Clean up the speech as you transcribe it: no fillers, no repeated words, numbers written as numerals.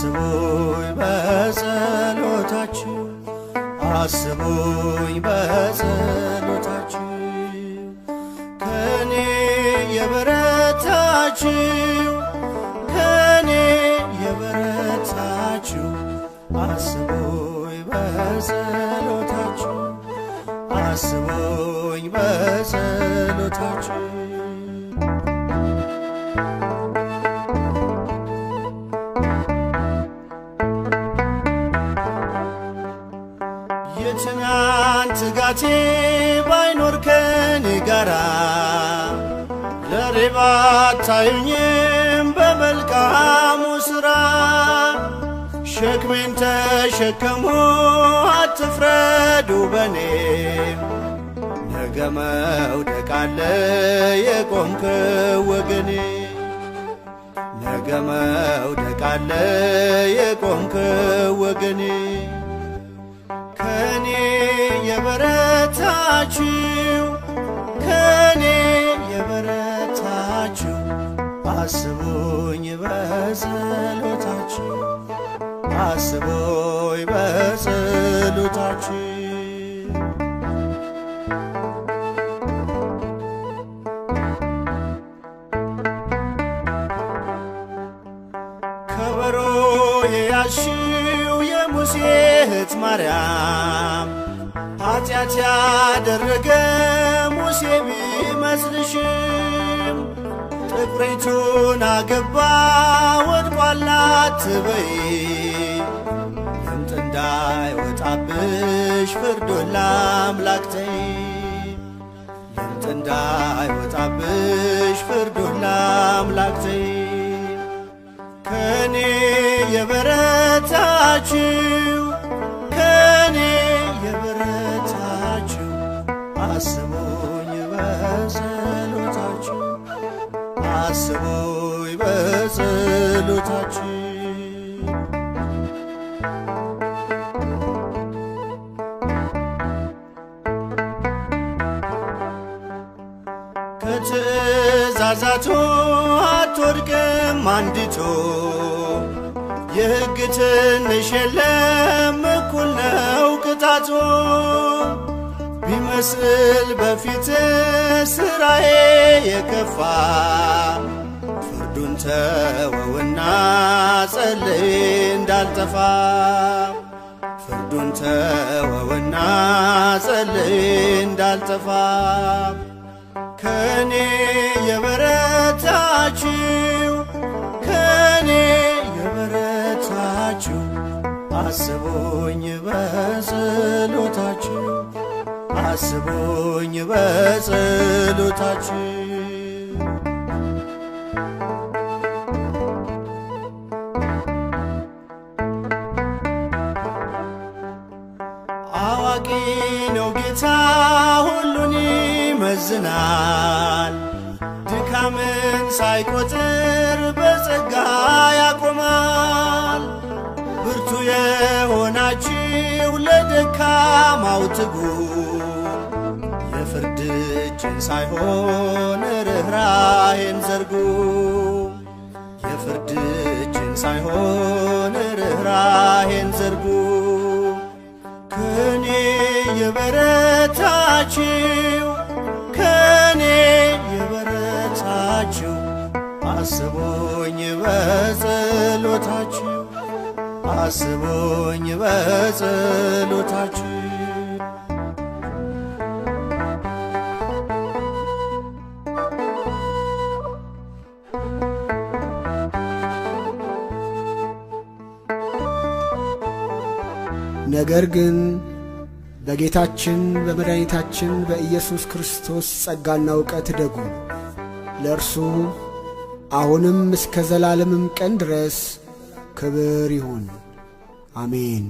አስቡኝ በጸሎታችሁ አስቡኝ በጸሎታችሁ ከኔ የበረታችሁ ከኔ የበረታችሁ አስቡኝ በጸሎታችሁ አስቡኝ በጸሎታችሁ የትናንት ትጋቴ ባይኖር ከኔ ጋራ ዛሬ ባታዩኝም በመልካሙ ሥራ ሸክሜን ተሸከሙ አትፍረዱ በኔ ነገ መውደቅ አለ የቆምከው ወገኔ ነገ መውደቅ አለ የቆምከው ወገኔ ከኔ የበረታችሁ ከኔ የበረታችሁ አስቡኝ በጸሎታችሁ አስቡኝ በጸሎታችሁ ከበሮ የያዝሽው የሙሴ እህት ማርያም ኃጢአት ያደረገ ሙሴ ቢመስልሽም ጥቁሪቱን አገባ ወድቋል አትበይ ለምጥ እንዳይወጣብሽ ፍርዱን ለአምላክ ተይ ለምጥ እንዳይወጣብሽ ፍርዱን ለአምላክ ተይ ከኔ የበረታችሁ ከኔ የበረታችሁ አስቡኝ በጸሎታችሁ አስቡኝ በጸሎታችሁ ከትእዛዛቱ አትወድቅም አንዲቱ የሕግ ትንሽ የለም እኩል ነው ቅጣቱ ቢመስል በፊት ሥራዬ የከፋ ፍርዱን ተወውና ጸልይ እንዳልጠፋ ፍርዱን ተወውና ጸልይ እንዳልጠፋ ከኔ የበረታችሁ ከኔ የበረታችሁ አስቡኝ በጸሎታችሁ አስቡኝ በጸሎታችሁ አዋቂ ነው ጌታ ሁሉን ይመዝናል ድካምን ሳይቆጥር በጸጋ ያቆማል ብርቱ የሆናችሁ ለደካማው ትጉ የፍርድ እጅን ሳይሆን ርኅራኄን ዘርጉ የፍርድ እጅን ሳይሆን ርኅራኄን ዘርጉ ከኔ የበረታችሁ ከኔ የበረታችሁ አስቡኝ በጸሎታችሁ አስቡኝ በጸሎታችሁ ነገር ግን በጌታችን በመድኃኒታችን በኢየሱስ ክርስቶስ ጸጋና ዕውቀት ደጉ ለእርሱ አሁንም እስከ ዘላለምም ቀን ድረስ ክብር ይሁን አሜን።